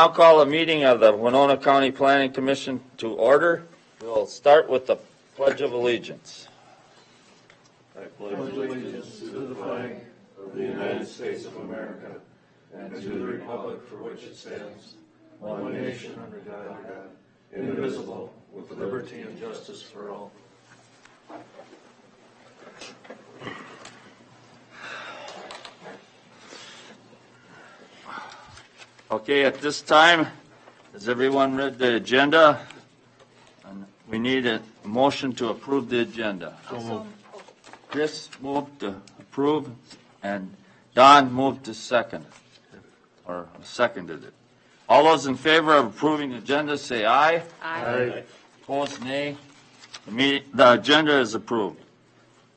Now call a meeting of the Winona County Planning Commission to order. We'll start with the Pledge of Allegiance. I pledge allegiance to the flag of the United States of America and to the republic for which it stands, one nation under God, indivisible, with liberty and justice for all. Okay, at this time, has everyone read the agenda? And we need a motion to approve the agenda. Chris moved to approve, and Don moved to second, or seconded it. All those in favor of approving the agenda, say aye. Aye. Opposed, nay. The agenda is approved.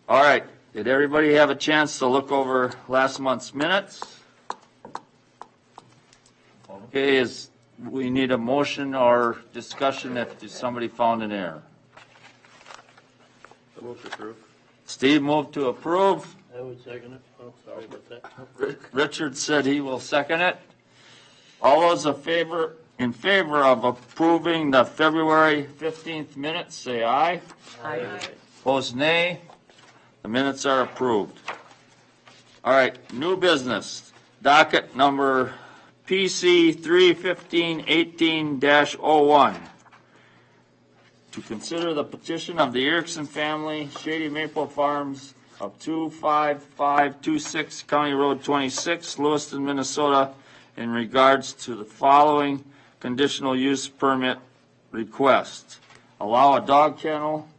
All right, did everybody have a chance to look over last month's minutes? Okay, we need a motion or discussion if somebody found an error. Move to approve. Steve moved to approve. I would second it. Oh, sorry about that. Richard said he will second it. All those in favor of approving the February 15th minutes, say aye. Aye. Opposed, nay. The minutes are approved. All right, new business. Docket number PC 31518-01. To consider the petition of the Erickson family, Shady Maple Farms of 25526 County Road 26, Lewiston, Minnesota, in regards to the following conditional use permit request. Allow a dog kennel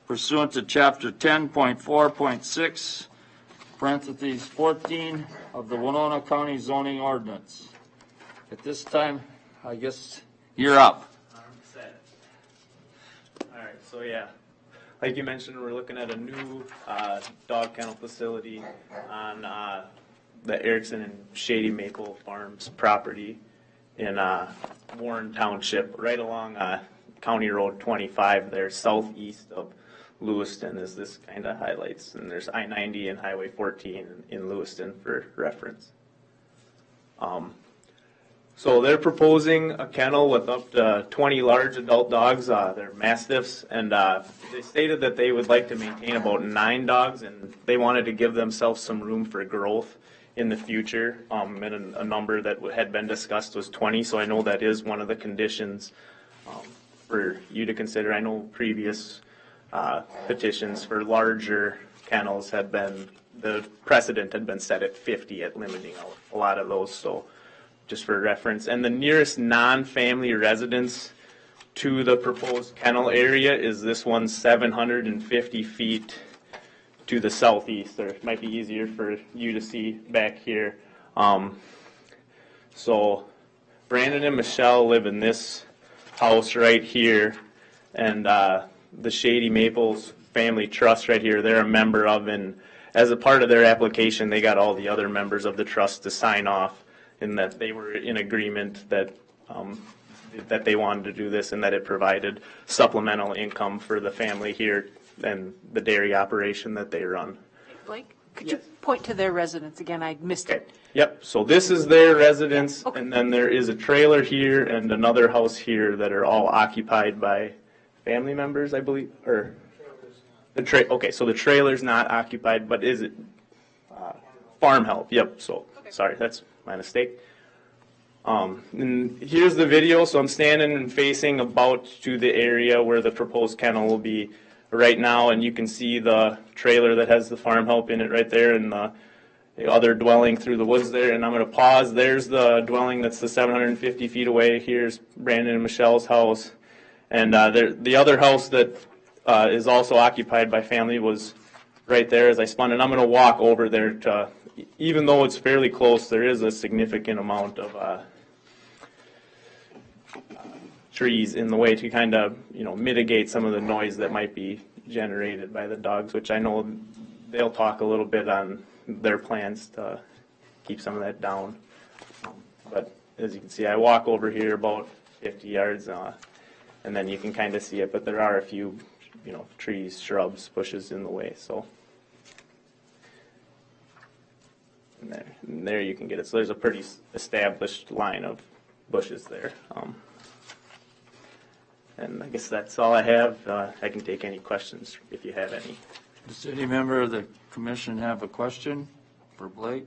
pursuant to Chapter 10.4.6, parentheses 14 of the Winona County zoning ordinance. At this time, I guess you're up. All right, so yeah, like you mentioned, we're looking at a new dog kennel facility on the Erickson and Shady Maple Farms property in Warren Township, right along County Road 25 there, southeast of Lewiston, as this kind of highlights. And there's I-90 and Highway 14 in Lewiston for reference. So they're proposing a kennel with up to 20 large adult dogs. They're Mastiffs, and they stated that they would like to maintain about 9 dogs, and they wanted to give themselves some room for growth in the future. And a number that had been discussed was 20, so I know that is one of the conditions for you to consider. I know previous petitions for larger kennels had been, the precedent had been set at 50 at limiting a lot of those, so just for reference. And the nearest non-family residence to the proposed kennel area is this one 750 feet to the southeast, or it might be easier for you to see back here. So Brandon and Michelle live in this house right here, and the Shady Maples Family Trust right here, they're a member of, and as a part of their application, they got all the other members of the trust to sign off, in that they were in agreement that that they wanted to do this, and that it provided supplemental income for the family here and the dairy operation that they run. Blake, could you point to their residence again? I missed it. Yep, so this is their residence, Okay. and then there is a trailer here and another house here that are all occupied by family members, I believe, or okay, so the trailer's not occupied, but is it farm help? Yep, so sorry, that's my mistake. And here's the video. So I'm standing and facing about to the area where the proposed kennel will be right now, and you can see the trailer that has the farm help in it right there, and the other dwelling through the woods there. And I'm going to pause. There's the dwelling that's the 750 feet away. Here's Brandon and Michelle's house, and the other house that is also occupied by family was right there as I spun. And I'm going to walk over there to, even though it's fairly close, there is a significant amount of trees in the way to kind of, mitigate some of the noise that might be generated by the dogs, which I know they'll talk a little bit on their plans to keep some of that down. But as you can see, I walk over here about 50 yards, and then you can kind of see it, but there are a few, trees, shrubs, bushes in the way, so. And there you can get it. So there's a pretty established line of bushes there. And I guess that's all I have. I can take any questions if you have any. Does any member of the commission have a question for Blake?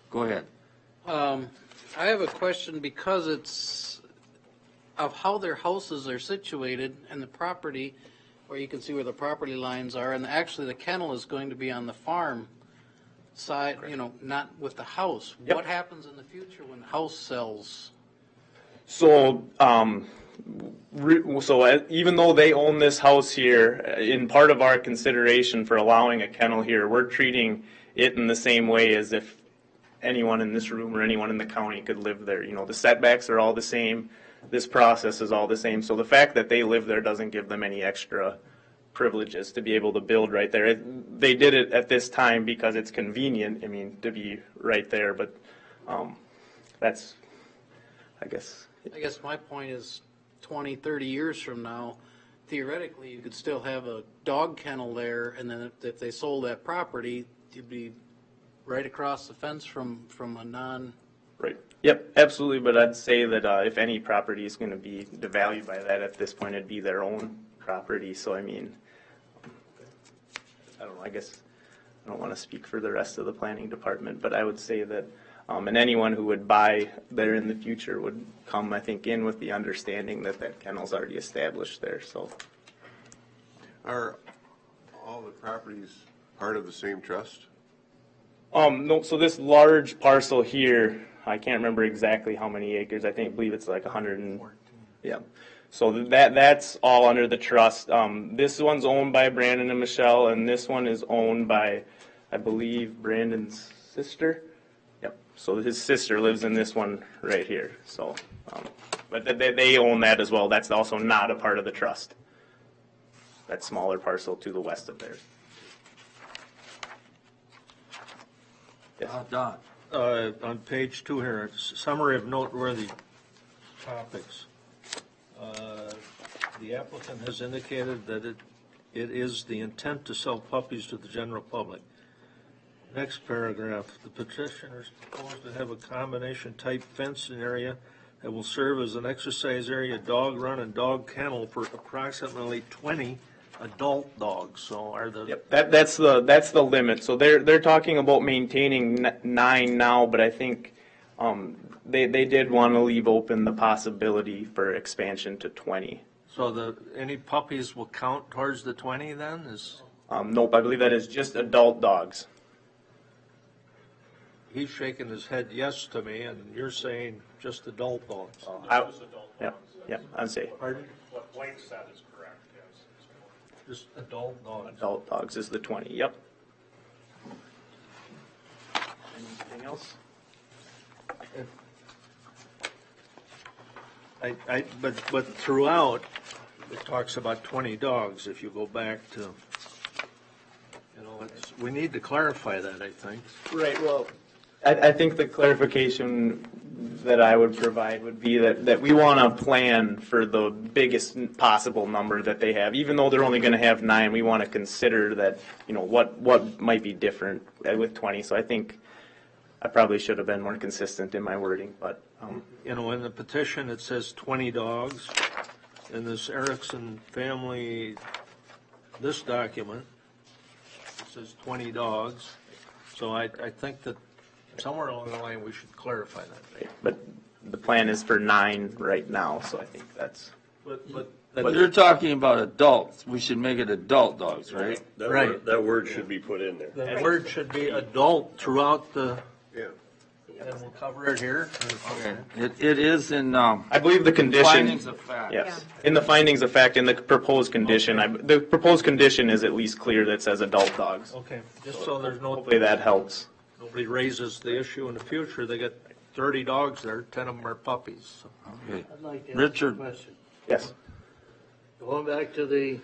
Go ahead. I have a question because it's of how their houses are situated and the property, where you can see where the property lines are, and actually the kennel is going to be on the farm side, not with the house. Yep. What happens in the future when the house sells? So, even though they own this house here, in part of our consideration for allowing a kennel here, we're treating it in the same way as if anyone in this room or anyone in the county could live there. The setbacks are all the same. This process is all the same. So the fact that they live there doesn't give them any extra privileges to be able to build right there. They did it at this time because it's convenient, to be right there. But that's, I guess my point is 20, 30 years from now, theoretically, you could still have a dog kennel there, and then if they sold that property, you'd be right across the fence from a non... Right. Yep, absolutely. But I'd say that if any property is going to be devalued by that at this point, it'd be their own property. So, I don't know, I guess I don't want to speak for the rest of the planning department, but I would say that, and anyone who would buy there in the future would come, I think, in with the understanding that that kennel's already established there. So, Are all the properties part of the same trust? no, so this large parcel here, I can't remember exactly how many acres. I believe it's like 100 and, yeah. So that's all under the trust. This one's owned by Brandon and Michelle, and this one is owned by, I believe, Brandon's sister. Yep. So his sister lives in this one right here. So, but they own that as well. That's also not a part of the trust. That smaller parcel to the west of theirs. Yes. Don. On page 2 here, summary of noteworthy topics. The applicant has indicated that it is the intent to sell puppies to the general public. Next paragraph, the petitioners propose to have a combination type fencing area that will serve as an exercise area, dog run, and dog kennel for approximately 20 adult dogs. So are the... Yep, that's the limit. So they're talking about maintaining 9 now, but I think they did want to leave open the possibility for expansion to 20. So any puppies will count towards the 20 then? Nope, I believe that is just adult dogs. He's shaking his head yes to me, and you're saying just adult dogs. Yeah, I'd say Pardon? What Blake said is correct, yes. Just adult dogs. adult dogs is the 20. Yep. Anything else? But throughout, it talks about 20 dogs. If you go back to, we need to clarify that, I think. Right, well, I think the clarification that I would provide would be that we want to plan for the biggest possible number that they have. Even though they're only going to have 9, we want to consider that, what might be different with 20. So I think I probably should have been more consistent in my wording, but. In the petition, it says 20 dogs. In this Erickson family, this document, it says 20 dogs. So I think that somewhere along the line, we should clarify that. Right. But the plan is for 9 right now, so I think that's. But You're talking about adults. We should make it adult dogs, right? Right. That word should be put in there. the word should be adult throughout the, Yeah. and we'll cover it here. Okay. It is in I believe the condition. findings of fact. Yes. In the findings of fact, in the proposed condition, the proposed condition is at least clear that says adult dogs. Okay, just so there's Hopefully that helps. nobody raises the issue in the future. They got 30 dogs there, 10 of them are puppies. So. Okay. I'd like to ask Richard. a question. Yes. Going back to the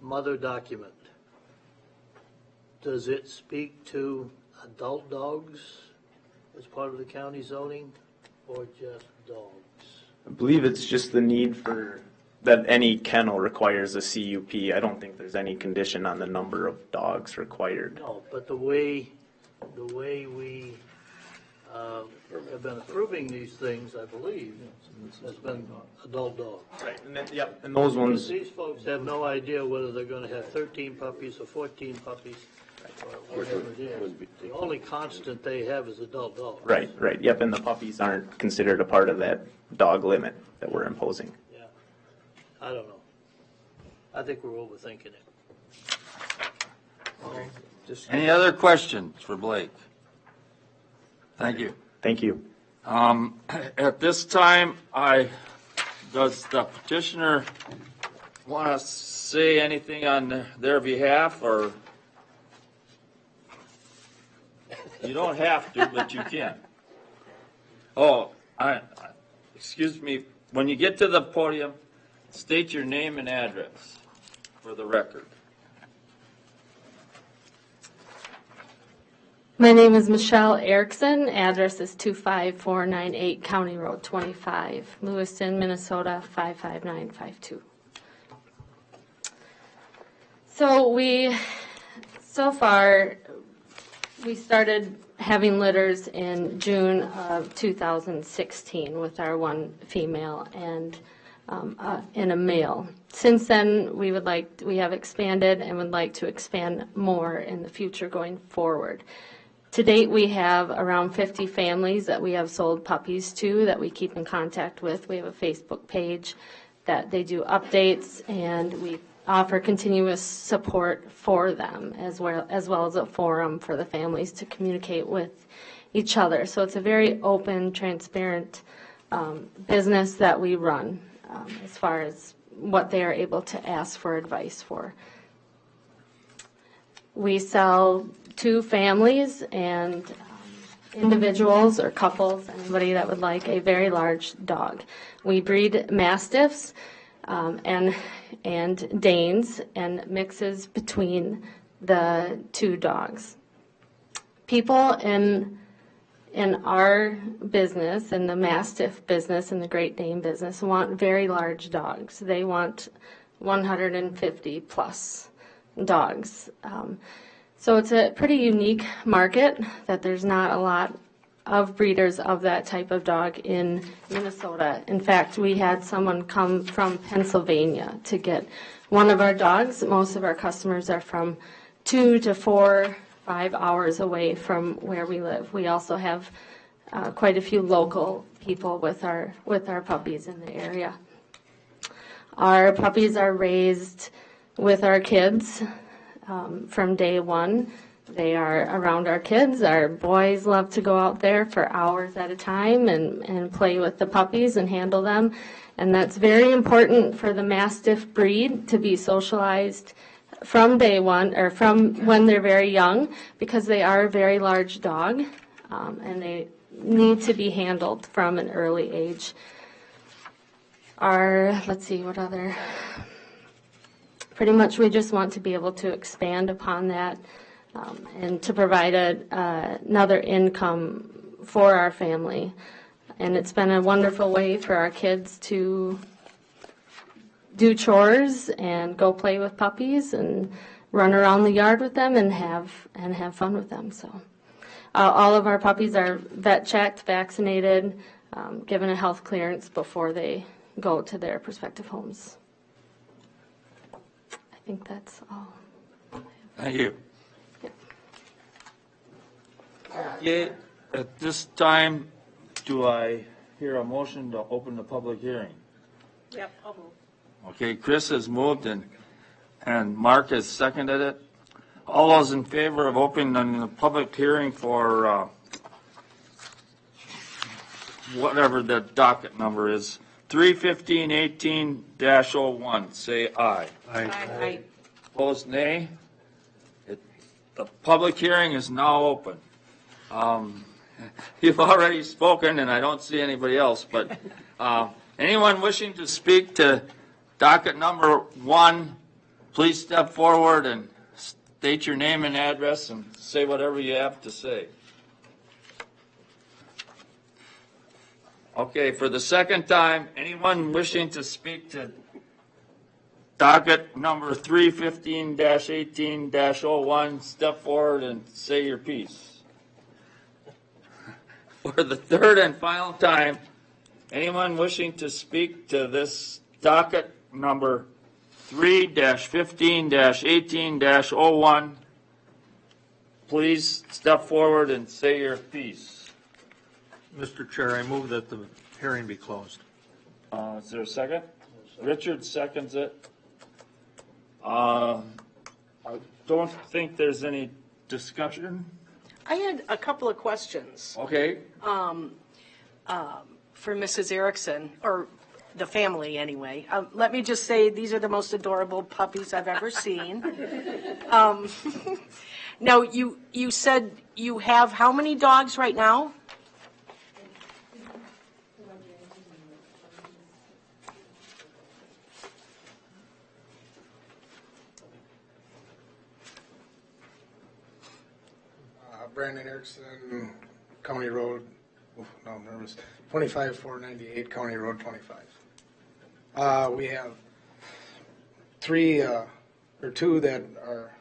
mother document, does it speak to adult dogs as part of the county zoning or just dogs? I believe it's just the need for that any kennel requires a CUP. I don't think there's any condition on the number of dogs required. No, but the way we have been approving these things, I believe, has been adult dogs. Right, and then, yep, and those ones, These folks have no idea whether they're gonna have 13 puppies or 14 puppies, or whatever it is. The only constant they have is adult dogs. right, yep, and the puppies aren't considered a part of that dog limit that we're imposing. Yeah, I don't know. I think we're overthinking it. Any other questions for Blake? Thank you. Thank you. At this time, does the petitioner want to say anything on their behalf, or? You don't have to, but you can. Oh, excuse me, when you get to the podium, state your name and address for the record. My name is Michelle Erickson. Address is 25498 County Road 25, Lewiston, Minnesota 55952. So far, we started having litters in June of 2016 with our one female and a male. Since then, we have expanded and would like to expand more in the future going forward. To date, we have around 50 families that we have sold puppies to that we keep in contact with. We have a Facebook page that they do updates, and we offer continuous support for them, as well as a forum for the families to communicate with each other. So it's a very open, transparent business that we run as far as what they are able to ask for advice for. We sell to families and individuals or couples, anybody that would like a very large dog. We breed Mastiffs and Danes and mixes between the two dogs. People in our business, in the Mastiff business and the Great Dane business, want very large dogs. They want 150 plus dogs. So it's a pretty unique market that there's not a lot of breeders of that type of dog in Minnesota. In fact, we had someone come from Pennsylvania to get one of our dogs. Most of our customers are from 2 to 4, 5 hours away from where we live. We also have quite a few local people with our puppies in the area. Our puppies are raised with our kids from day one. They are around our kids. Our boys love to go out there for hours at a time and play with the puppies and handle them. And that's very important for the Mastiff breed to be socialized from day one, or from when they're very young, because they are a very large dog and they need to be handled from an early age. Pretty much we just want to be able to expand upon that and to provide another income for our family. And it's been a wonderful way for our kids to do chores and go play with puppies and run around the yard with them and have fun with them. So all of our puppies are vet checked, vaccinated, given a health clearance before they go to their prospective homes. I think that's all. Thank you. Yep. Okay, at this time, do I hear a motion to open the public hearing? Yep, I'll move. Okay, Chris has moved and Mark has seconded it. All those in favor of opening the public hearing for whatever the docket number is, 315-18-01, say aye. Aye. Opposed, nay. The public hearing is now open. You've already spoken, and I don't see anybody else, but anyone wishing to speak to docket number 1, please step forward and state your name and address and say whatever you have to say. Okay, for the second time, anyone wishing to speak to docket number 315-18-01, step forward and say your piece. For for the third and final time, anyone wishing to speak to this docket number 3-15-18-01, please step forward and say your piece. Mr. Chair, I move that the hearing be closed. Is there a second? Richard seconds it. I don't think there's any discussion. I had a couple of questions Okay. for Mrs. Erickson, or the family anyway. Let me just say, these are the most adorable puppies I've ever seen. Now, you said you have how many dogs right now? Brandon Erickson, County Road, no, I'm nervous, 25498 County Road 25. We have two that are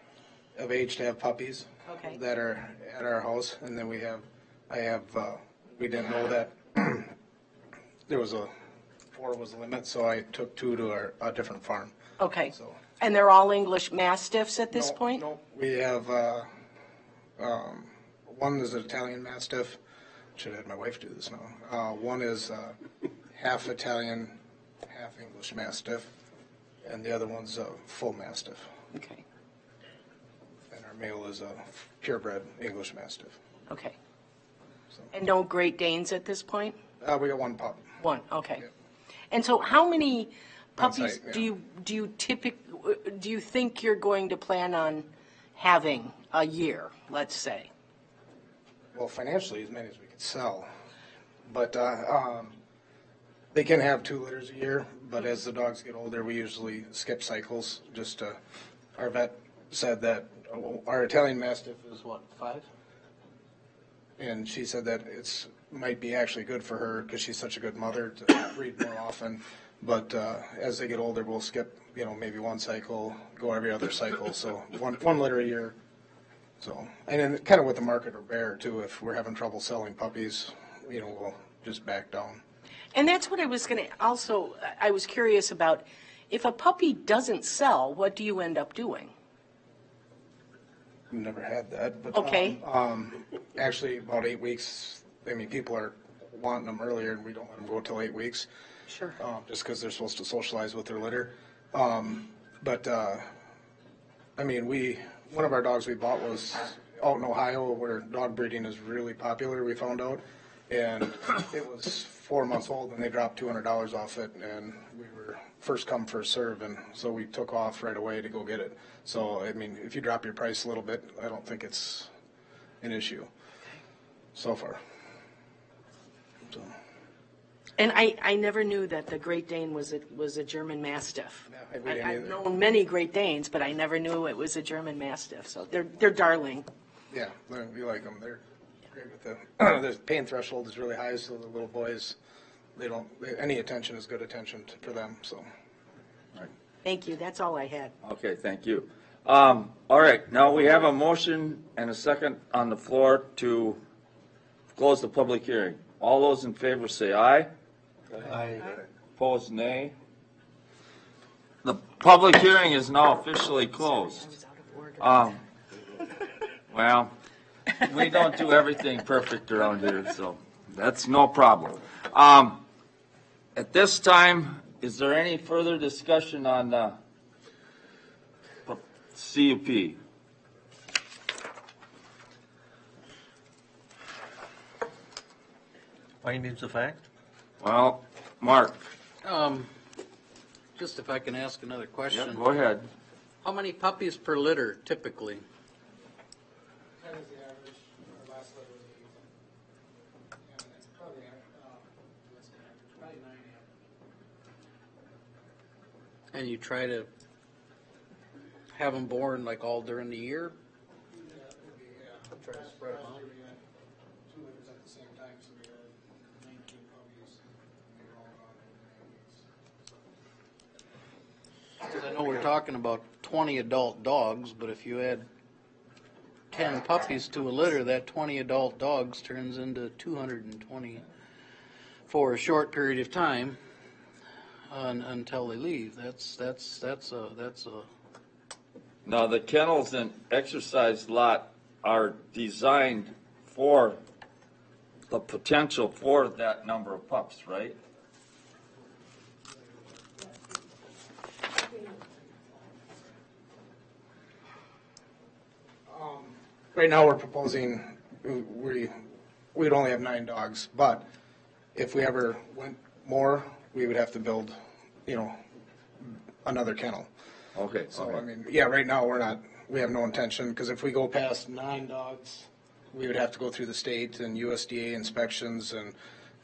of age to have puppies. Okay. That are at our house, and then we didn't know that there was 4 was the limit, so I took 2 to a different farm. Okay. So. And they're all English Mastiffs at this point? No, we have, one is an Italian Mastiff. Should have had my wife do this now. One is half Italian, half English Mastiff, and the other one's a full Mastiff. Okay. And our male is a purebred English Mastiff. Okay. And no Great Danes at this point? We got 1 pup. 1, okay. And so how many puppies site, yeah. do you think you're going to plan on having a year, let's say? Well, financially, as many as we could sell. But they can have 2 litters a year, but as the dogs get older, we usually skip cycles. Just our vet said that our Italian Mastiff is, 5? And she said that might be actually good for her because she's such a good mother to breed more often. But as they get older, we'll skip, maybe 1 cycle, go every other cycle. So one litter a year. So, and then kind of with the market or bear too, if we're having trouble selling puppies, we'll just back down. And that's what I was going to, also, I was curious about, if a puppy doesn't sell, what do you end up doing? We've never had that, but Okay. Actually about 8 weeks. I mean, people are wanting them earlier, and we don't let them go till 8 weeks. Sure. Just because they're supposed to socialize with their litter. I mean, one of our dogs we bought was out in Ohio, where dog breeding is really popular. We found out, and it was 4 months old, and they dropped $200 off it, and we were first come first serve, and so we took off right away to go get it. So I mean, if you drop your price a little bit, I don't think it's an issue so far. So. And I never knew that the Great Dane was a German Mastiff. Yeah, we didn't I've either. known many Great Danes, but I never knew it was a German Mastiff. So they're darling. Yeah, we like them. They're great with the pain threshold is really high, so the little boys, any attention is good attention for them. So. Thank you. That's all I had. Okay, thank you. All right, now we have a motion and a second on the floor to close the public hearing. All those in favor say aye. Aye. Opposed, nay. The public hearing is now officially closed. Well, we don't do everything perfect around here, so that's no problem. At this time, is there any further discussion on the CUP? Findings of fact? Well, Mark, Just if I can ask another yeah, question. go ahead. How many puppies per litter typically? That is the average. Our last litter was 8. And it's probably 9. And you try to have them born like all during the year? Try to spread them out. We had 2 litters at the same time, so we had 19 puppies. And they were all gone in 9 weeks. Because I know we're talking about 20 adult dogs, but if you had 10 puppies to a litter, that 20 adult dogs turns into 220 for a short period of time until they leave. That's a. Now, the kennels and exercise lot are designed for the potential for that number of pups, right? Right now, we're proposing, we'd only have 9 dogs, but if we ever went more, we would have to build, another kennel. Okay. So, I mean, yeah, right now, we have no intention, because if we go past 9 dogs, we would have to go through the state and USDA inspections, and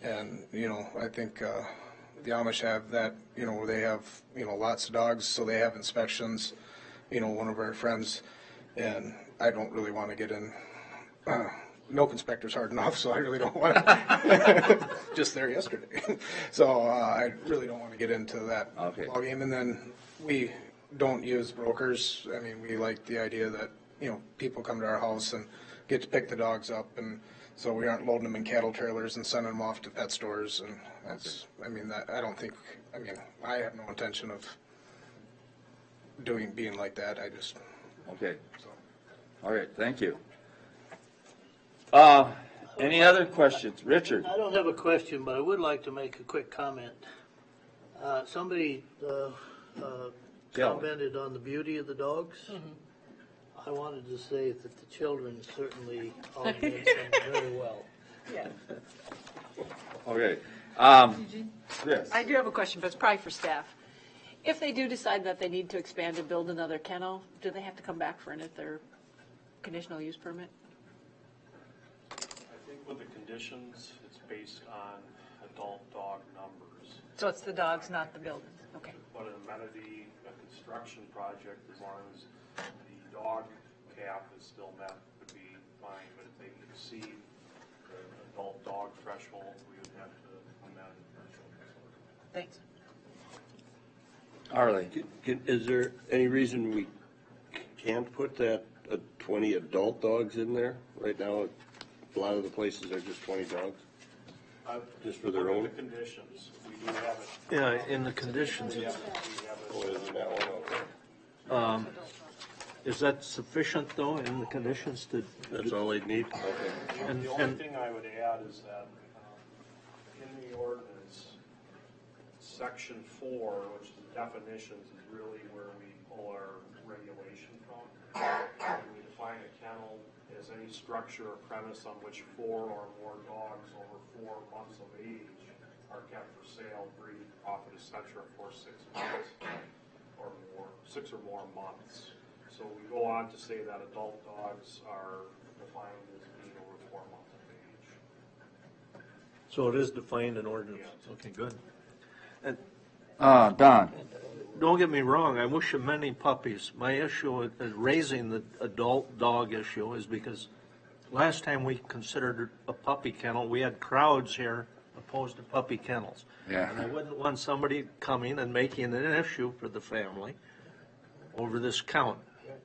I think the Amish have that, where they have, lots of dogs, so they have inspections, one of our friends, and I don't really want to get in, milk inspector's hard enough, so I really don't want to, just there yesterday. So I really don't want to get into that ballgame, and then we don't use brokers. I mean, we like the idea that, people come to our house and get to pick the dogs up, and so we aren't loading them in cattle trailers and sending them off to pet stores, and that's, I mean, I have no intention of being like that. I just. Okay. All right, thank you. Any other questions? Richard? I don't have a question, but I would like to make a quick comment. Somebody commented on the beauty of the dogs. I wanted to say that the children certainly augment them very well. Yeah. Okay. Yes. I do have a question, but it's probably for staff. If they do decide that they need to expand and build another kennel, do they have to come back for their conditional use permit? I think with the conditions, it's based on adult dog numbers. So it's the dogs, not the buildings? Okay. But an amenity, a construction project, as long as the dog cap is still met, would be fine. But if they exceed the adult dog threshold, we would have to amend the threshold. Thanks. Arlie? Is there any reason we can't put that 20 adult dogs in there? Right now, a lot of the places are just 20 dogs. Just for their own? The conditions, we do have it. Yeah, in the conditions, it's, Isn't that one okay? is that sufficient though, in the conditions to? That's all they need? Okay. And, The only and, thing I would add is that in the ordinance, section 4, which is definitions, is really where we pull our regulation from. We define a kennel as any structure or premise on which 4 or more dogs over 4 months of age are kept for sale, breed, profit, etc. for 6 months or more, 6 or more months. So we go on to say that adult dogs are defined as being over 4 months of age. so it is defined in ordinance. Okay, good. And Don? don't get me wrong, I wish of many puppies. My issue with raising the adult dog issue is because last time we considered a puppy kennel, we had crowds here opposed to puppy kennels. Yeah. And I wouldn't want somebody coming and making an issue for the family over this count.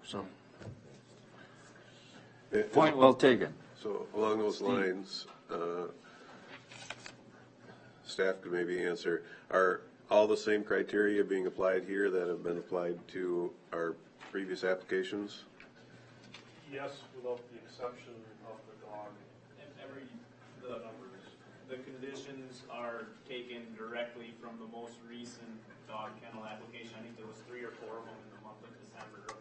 So, Point well taken. So along those lines, staff could maybe answer, are all the same criteria being applied here that have been applied to our previous applications? Yes, without the exception of the dog. The conditions are taken directly from the most recent dog kennel application. I think there was 3 or 4 of them in the month of December of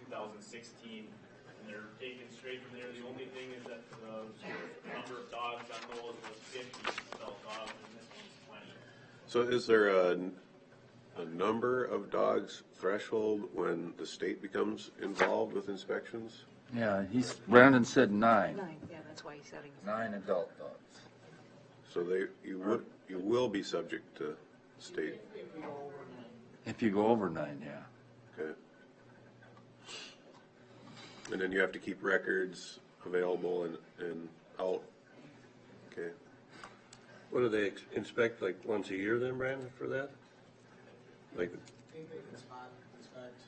2016. And they're taken straight from there. The only thing is that the number of dogs on those was 50 adult dogs, and this one's 20. So is there a number of dogs threshold when the state becomes involved with inspections? Yeah, Brandon said 9. 9, yeah, that's why he's setting. 9 adult dogs. So you will be subject to state, If you go over 9, yeah. okay? And then you have to keep records available and out, okay? What do they inspect, like once a year then, Brandon, for that? Like, I think they can spot, inspect,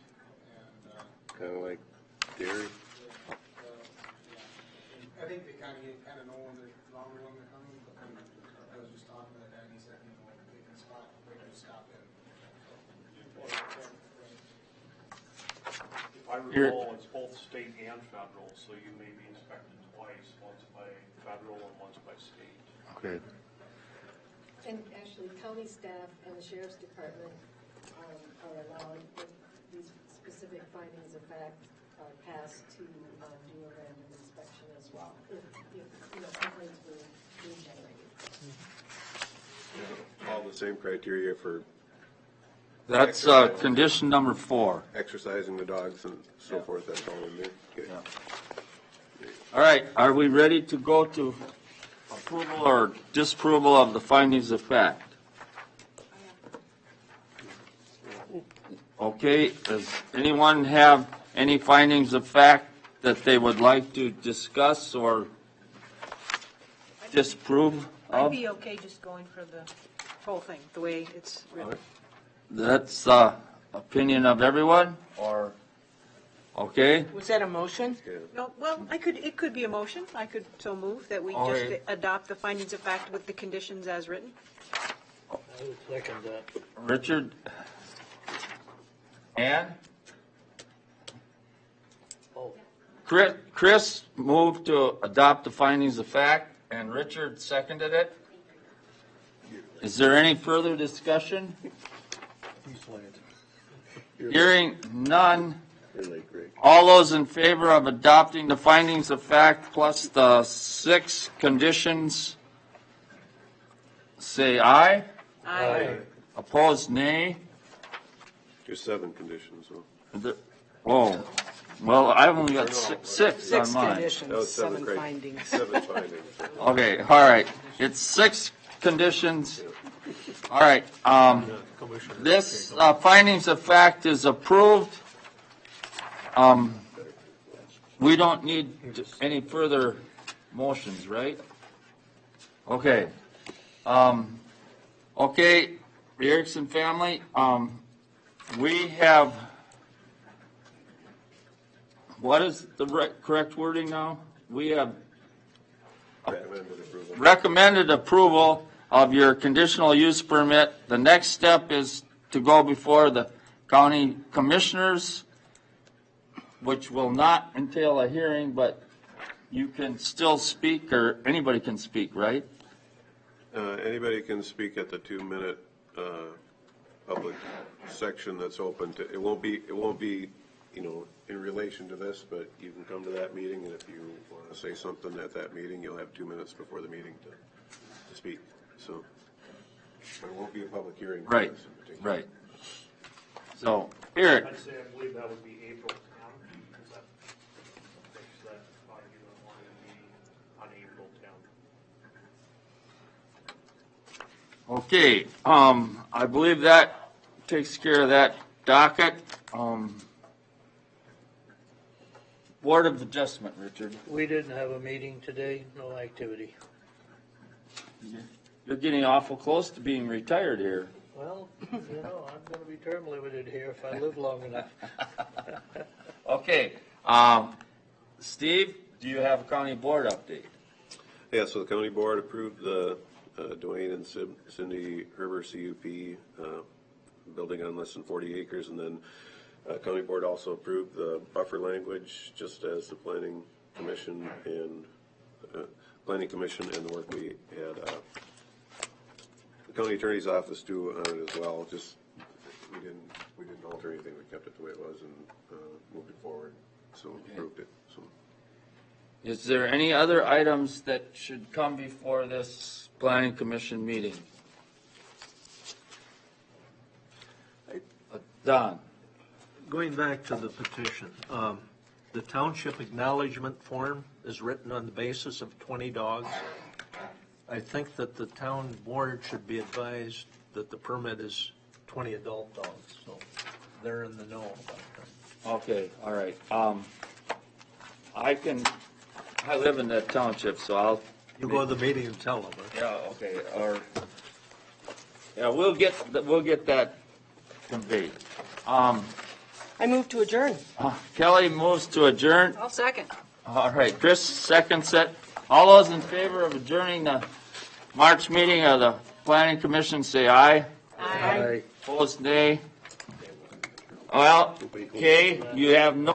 and, kind of like dairy? I think they kind of know when they're longer when they're coming, but then I was just talking to that, and he said, they can spot, they can stop in. If I recall, it's both state and federal, so you may be inspected twice, once by federal and once by state. Okay. And actually, county staff and the sheriff's department are allowed, if these specific findings of fact are passed, to do a random inspection as well, if complaints were being generated. All the same criteria for That's condition number 4. exercising the dogs and so forth, that's all in there. Okay. All right, are we ready to go to approval or disapproval of the findings of fact? Okay, does anyone have any findings of fact that they would like to discuss or disapprove I'd of? be okay just going for the whole thing, the way it's written. That's opinion of everyone, or, okay? Was that a motion? No, well, it could be a motion. I could so move that we Okay. just adopt the findings of fact with the conditions as written. I would second that. Richard? Ann? Oh, Chris moved to adopt the findings of fact, and Richard seconded it. Is there any further discussion? Hearing none. All those in favor of adopting the findings of fact plus the 6 conditions, say aye. Aye. Opposed, nay. There's 7 conditions, so. Oh, well, I've only got six on Six mine. That conditions, was 7 cri- findings. 7 findings. Okay, all right. It's 6 conditions. All right, this findings of fact is approved. We don't need any further motions, right? Okay. Okay, the Erickson family, we have, what is the correct wording now? We have Recommended approval. recommended approval of your conditional use permit. The next step is to go before the county commissioners, which will not entail a hearing, but you can still speak, or anybody can speak, right? Anybody can speak at the 2-minute public section that's open to, it won't be, in relation to this, but you can come to that meeting, and if you want to say something at that meeting, you'll have 2 minutes before the meeting to speak. So, but it won't be a public hearing. for Right, this in particular. right. So, Eric, I'd say I believe that would be April 10th, because that makes that argument want to be on April 10th. okay, I believe that takes care of that docket. Board of Adjustment, Richard. we didn't have a meeting today, no activity. You're getting awful close to being retired here. Well, I'm gonna be term limited here if I live long enough. Okay, Steve, do you have a county board update? Yeah, so the county board approved the Dwayne and Cindy Herber CUP, building on less than 40 acres, and then county board also approved the buffer language, just as the planning commission and the work we had the county attorney's office do on it as well. Just we didn't alter anything. We kept it the way it was and moved it forward. So approved it. So. Is there any other items that should come before this planning commission meeting? Don? Going back to the petition, the township acknowledgement form is written on the basis of 20 dogs. I think that the town board should be advised that the permit is 20 adult dogs, so they're in the know about that. Okay, all right. I live in that township, so I'll. You go to the meeting and tell them. Yeah, okay, or, yeah, we'll get that conveyed. I move to adjourn. Kelly moves to adjourn. I'll second. All right, Chris seconds it. All those in favor of adjourning the March meeting of the Planning Commission, say aye. Aye. Opposed, nay. Well, okay, you have no